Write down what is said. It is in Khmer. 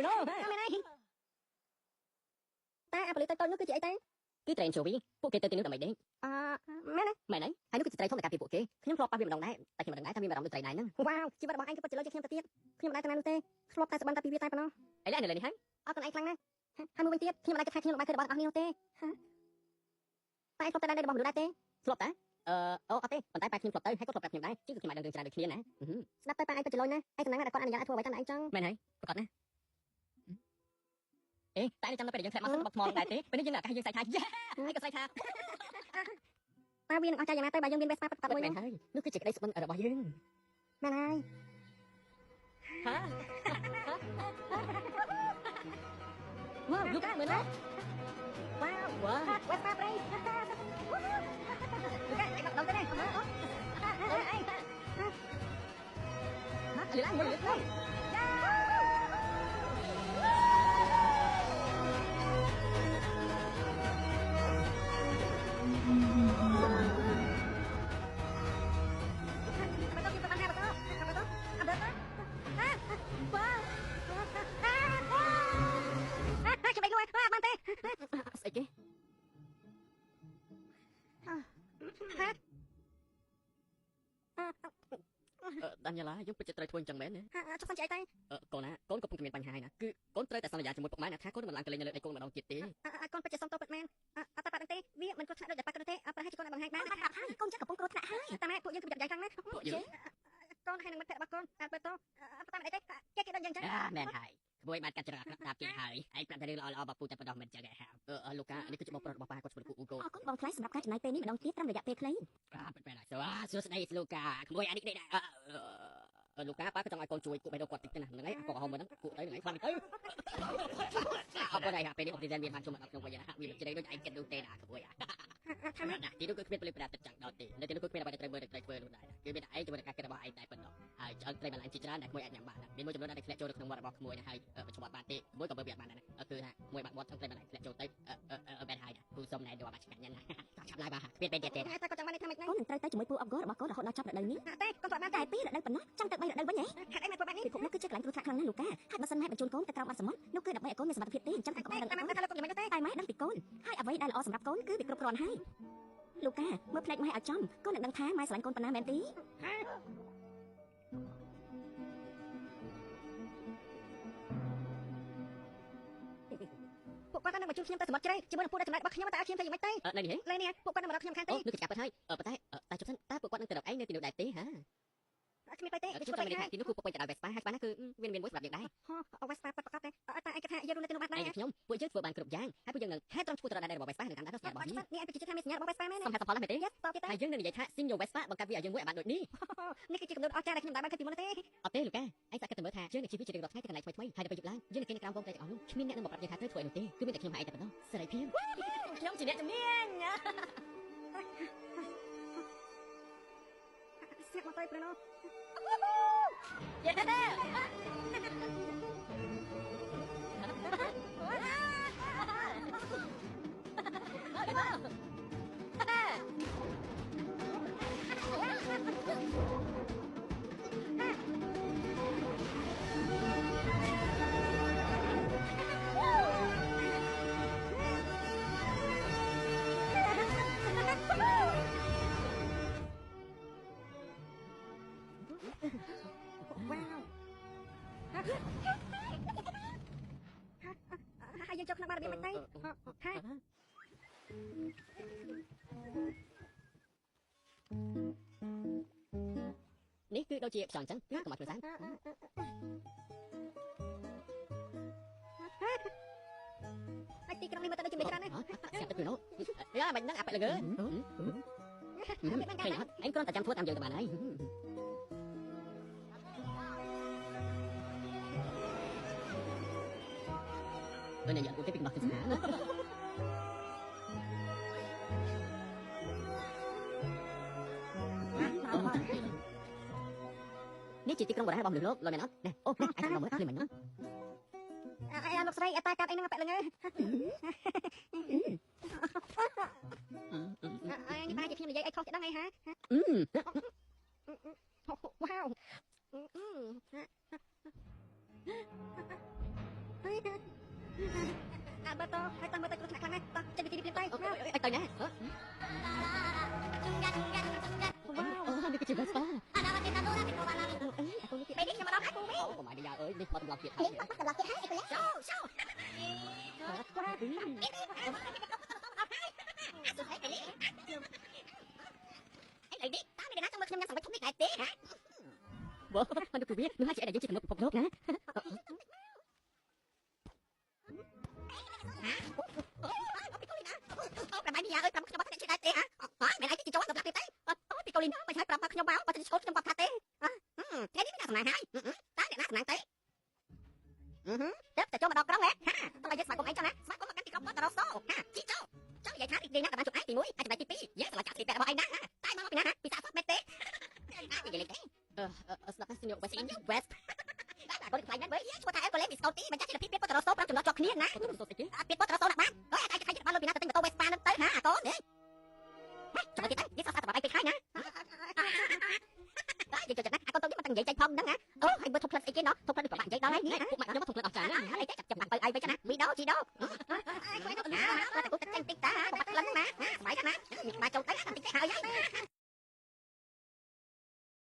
Bruno mẹ này ta phải tới tôi nó cứ chị ta cứ train showពួកគេទៅទីនោះដើម្បីដេកមែនហើយហើយនោះគឺជាត្រីធំដែលការពារពួកគេខ្ញុំធ្លាប់ប៉ះវាម្ដងដែរតែខ្ញុំមិនដឹងដែរថាមានអារម្មណ៍ដូចត្រីដែរហ្នឹងវ៉ាវជីវិតរបស់ឯងគឺពិតជាលើជាខ្ញុំទៅទៀតខ្ញុំមិនដែរទៅណានោះទេធ្លាប់តែស្បន់តែពីវាតែប៉ុណ្ណោះឥឡូវនៅលើនេះហើយអរគុណឯងខ្លាំងណាស់ហើយមួយវិញទៀតខ្ញុំមិនដែរគិតថាខ្ញុំមិនដែរឃើញរបស់អស់នេះនោះទេតែធ្លាប់តែដែររបស់មនុស្សដែរទេធ្លាប់តែអូអត់ទេប៉ុន្តែប៉ាខ្ញុំធ្លាប់ទៅហើយគាត់ធ្លាប់ប្រាប់ខ្ញុំដែរជាងខ្ញុំអាចដឹងរឿងច្រើនដូចគ្នាណាស្ដាប់ទៅប៉ាឯងពិតជាលុយណាស់ឯងសំណាងណាស់ដែលគាត់អនុញ្ញាតឲ្យធ្វើអ្វីតាមឯងចង់មែនហើយប្រកបណាអេតែចាំដល់ពេលយើងធ្លាក់មករបស់ថ្មដែរទេពេលនេះយើងអាកាសយើងសើចថាយ៉ាហើយក៏សើចថាតើវានឹងអស់ចាយ៉ាងណាទៅបើយើងមាន Vespa ប៉ាត់មួយមែនហើយនោះគឺជាក្តីសុបិនរបស់យើងមែនហើយហាវ៉ាវយូកាមើលណាវ៉ាវវ៉ា Vespa ប្រៃយូកាឯងមកដល់ទៅនេះអើអីមកលឿនឡើងមើលលឿនឡើងស្អីគេដានីយ៉ែឡាយើងពិតជាត្រូវធ្វើអញ្ចឹងមែនទេចុះសិនជាអីតែកូនណាកូនកំពុងតែមានបញ្ហាហើយណាគឺកូនត្រូវតែសន្យាជាមួយពុកម៉ែថាកូនមិនឡើងទៅលេងនៅលើដីកូនម្ដងទៀតទេកូនពិតជាសុំទោសពិតមែនអត់តែប៉ាដឹងទេវាមិនគ្រោះថ្នាក់ដូចតែប៉ាគិតទេប្រហែលជាកូនបានបង្ហាញបានកូនចឹងកំពុងគ្រោះថ្នាក់ហើយតែម៉ែពួកយើងគឺប្រយ័ត្នយ៉ាងខ្លាំងណាស់ពួកយើងកូនហើយនឹងមិត្តភក្តិរបស់កូនអត់បើតោតែមិនអីទេគេដូចយ៉ាងចឹងមែនហើយក្មួយបានកាត់ច្រកដាក់ពីហើយឯងប្រាប់តែរឿងល្អៗរបស់ពូតែប៉ុណ្ណោះមិនចឹងឯហៅលោកកានេះគឺជាបងប្រុសរបស់ប៉ាគាត់ឈ្មោះពូអ៊ូកូអរគុណបងថ្លៃសម្រាប់ការចំណាយពេលនេះម្ដងទៀតតាមរយៈពេលខ្លីពិតមែនហើយសួស្ដីលោកកាក្មួយអានេះដែរលោកកាប៉ាក៏ចង់ឲ្យកូនជួយគូបេះដូងគាត់តិចទៅណាហ្នឹងឯងគាត់ហៅមើលហ្នឹងគូទៅហ្នឹងឯងខ្លាំងទៅអរគុណហើយពេលនេះអ៊ុបឌីសែនមានបានជួយមកដល់ខ្ញុំវិញណាវាមិនជ្រៅដូចឯងគិតនោះទេណាក្មួយថាណាទីនោះគឺគ្មានពលិប្រាទឹកចាំងដល់ទេនៅទីនោះគឺគ្មានអ្វីដែលត្រូវមើលត្រូវធ្វើនោះដែរគឺមានតែឯងជាមួយនឹងការគិតរបស់ឯងតែប៉ុណ្ណោះហើយឆ្អឹងត្រីបន្លាញជាច្រើនដែលក្មួយអាចញ៉ាំបានមានមួយចំនួនដែលធ្លាក់ចូលទៅក្នុងមាត់របស់ក្មួយហើយបញ្ឈប់បានទេមួយក៏មើលវាអត់បានដែរគឺថាមួយបាក់មាត់ឆ្អឹងត្រីបន្លាញធ្លាក់ចូលទៅបែរហើយពូសុំណែដល់បាច់ឆ្កាញ់ណាឆាប់ឡាយបាទគ្មានពេលទៀតទេតែគាត់ចង់បានថាម៉េចហ្នឹងកូននឹងត្រូវទៅជាមួយពូអបហ្គររបស់កូនរហូតដល់ចប់រដូវនេះទេកូនគាត់បានតែ2រដូវប៉ុណ្ណោះចាំទៅ3រដូវវិញហ៎ហេតុអីមិនធ្វើបែបនេះពិភពនេះគឺជាកន្លែងគ្រោះថ្នាក់ខ្លាំងណាស់លោកកាហើយបើសិនម៉ែបញ្ជូនកូនទៅក្រោមបាត់សមុទ្រនោះគឺដើម្បីឲ្យកូនមានសមត្ថភាពទេអញ្ចឹងតែកុំឲ្យដឹងតែម៉ែថាលោកកូនមិនទេតែម៉ែដឹងពីកូនហើយអ្វីដែលល្អសម្រាប់កូនគឺវាគ្រប់គ្រាន់ហើយលោកកាមើលផ្លេចម៉ែឲ្យចំកូននឹងដឹងថាម៉ែស្រឡាញ់កូនប៉ុណ្ណាមែនទេពួកគាត់នឹងមកជួបខ្ញុំទៅសមុទ្រជ្រៅជាមួយនឹងពួកដែលចំណែករបស់ខ្ញុំតែឲ្យខ្ញុំទៅយ៉ាងម៉េចទេលេនេះពួកគាត់នឹងមករកខ្ញុំខាងទេនោះគឺជាការពិតហើយប៉ុន្តែតែជប់សិនតើពួកគាត់នឹងទៅរកឯងនៅទីនោះដែរទេហាគ្មានទៅទេខ្ញុំតែទីនោះគឺពួកគាត់ទៅដល់ Vespa ហើយ Vespa គឺមានមួយសម្រាប់យើងដែរVespa ប៉ាត់ប្រកបតែតែឯងគិតថាយើងនៅទីនោះបានដែរខ្ញុំពួកយើងធ្វើបានគ្រប់យ៉ាងហើយពួកយើងនឹងហេតុត្រង់ឈ្មោះទៅដល់ដែររបស់ Vespa នៅតាមដានរបស់នេះនេះឯងគឺជាថាមានសញ្ញារបស់ Vespa មែនទេសំខាន់មែនទេតបទៀតហើយយើងនឹងនិយាយថា Single Vespa បង្កើតវាឲ្យយើងមួយឲ្យបានដូចនេះនេះគឺជាកំណត់អស្ចារ្យដែលខ្ញុំបានឃើញពីមុនទេអត់ទេលោកកាឯងសាកគិតទៅមើលថាយើងនឹងជីវិតជារៀងរាល់ថ្ងៃទៅកន្លែងថ្មីៗហើយដល់ពេលយប់ឡើងយើងនឹងគេនៅក្រោមវងតែទាំងអស់នោះគ្មានអ្នកនឹងមកប្រាប់យើងថាត្រូវធ្វើអីនោះទេគឺមានតែខ្ញុំហើយឯងតែប៉ុណ្ណោះសេរីភាពខ្ញុំជាអ្នកជំនាញស្នាក់មកទៅព្រណោះយេហើយយើងចូលក្នុងបារបៀបមិនទេហានេះគឺដូចជាខ្យល់អញ្ចឹងគឺកុំឲ្យធ្វើសានហើយទីក្រុងនេះមកទៅដូចជាមានច្រើនណាស់ស្កាត់ទៅនោះយ៉ាមិនដឹងអាប៉ែលងើឃើញអត់ឯងគ្រាន់តែចាំធ្វើតាមយើងទៅបានហើយនេះយកទៅពីកំណត់ស្នានេះជាទីក្រុងបុរាណរបស់មនុស្សលោកមែនអត់ណែអូអាចមកមើលឃើញមិនហ្នឹងអាលោកស្រីអតាកាត់អីហ្នឹងប៉ែលងើអានេះប្រហែលជាខ្ញុំនិយាយអីខុសច្បាស់ហើយហាវ៉ាវ តហើយតាមមើលទៅគ្រោះថ្នាក់ខ្លាំងណាស់តចេញពីទីនេះភ្លាមទៅអីទៅណាវ៉ាអូនេះគឺជា Vespa អត់នេះខ្ញុំមកដល់ហើយពូវិញអូម៉ាឌីយ៉ាអើយនេះមកតម្លងទៀតហើយតម្លងទៀតហើយអីទៅចូលគាត់អីនេះតាមមានអ្នកណាចង់មើលខ្ញុំញ៉ាំសម្រាប់ធំនេះដែរទេហ៎បើមិនទៅវានឹងហើយជាអីដែលយើងជាកំណត់ពិភពលោកណាប្រហែលនេះអើយប្រាប់ខ្ញុំមកតែជិះដែរទេហ៎មិនអាចចូលដល់ផ្លាស់ទៀតទេអូពីកូលីណាមិនឲ្យប្រាប់ខ្ញុំមកបើទៅឈោតខ្ញុំបាត់ថាទេថ្ងៃនេះមានអ្នកសំណាងហើយតើអ្នកណាសំណាងទេទៅចូលមកដល់ក្រុងហ៎តើយើងស្វាគមន៍អីចឹងណាស្វាគមន៍មកកាន់ទីក្រុងបតរ៉ូសូជីចូលនិយាយថាទីនេះណាបានជួបឯងទី1អាចចំណៃទី2យើងសម្រាប់ចាក់ស្ទីករបស់ឯងណាតែមកពីណាពីសាសមែនទេនិយាយលេងទេស្ដាប់ស៊ីនីវ៉េសវេសតែគាត់ខ្លាញ់ណាស់បើឈ្មោះថាអេកូលេមីស្កូទីមិនចាស់ជាពីបតរ៉ូសូ5ចំណុចជាប់គ្នាណាពីបតរ៉ូសូដាក់បានអើអាយខ្លាញ់បានលើពីណាទៅទិញម៉ូតូវេសប៉ានឹងទៅហាកូននេះចាំទៀតនេះសាស្ត្របាយពេកហើយណានិយាយចិត្តណាកូនទៅនេះមិនតែនិយាយចេញផងហ្នឹងណាអូហើយមើលធុកផ្លិតអីគេណោះធុកផ្លិតពិបាកនិយាយដល់ហើយនេះពួកម៉ាក់ខ្ញុំធុកផ្លិតអស់ចាអីទេចាប់ដាក់ទៅអីវិញចឹងណាវីដោជីដោតែគាត់ចេញតិចតាបាត់ក្លិនណាស្បាយណាមានបាយចូលទៅតិចទៅហើយ